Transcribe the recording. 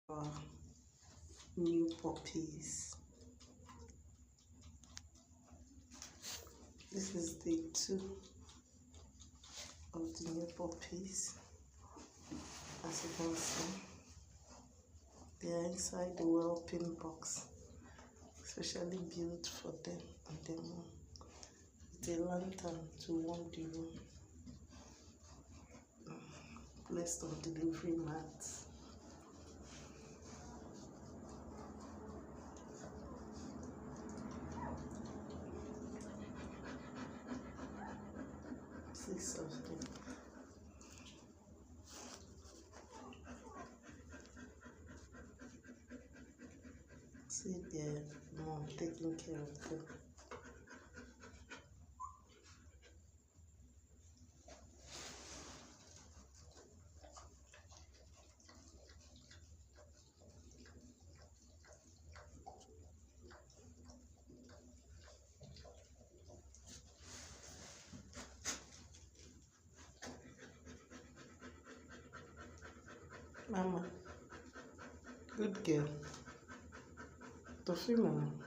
Our new puppies. This is day 2 of the new puppies. As you can see, they are inside the whelping box, specially built for them and their mom, with a lantern to warm the room, placed on delivery mats. Six of them. See their mom taking care of them. Mama, good girl. Tofi, mama.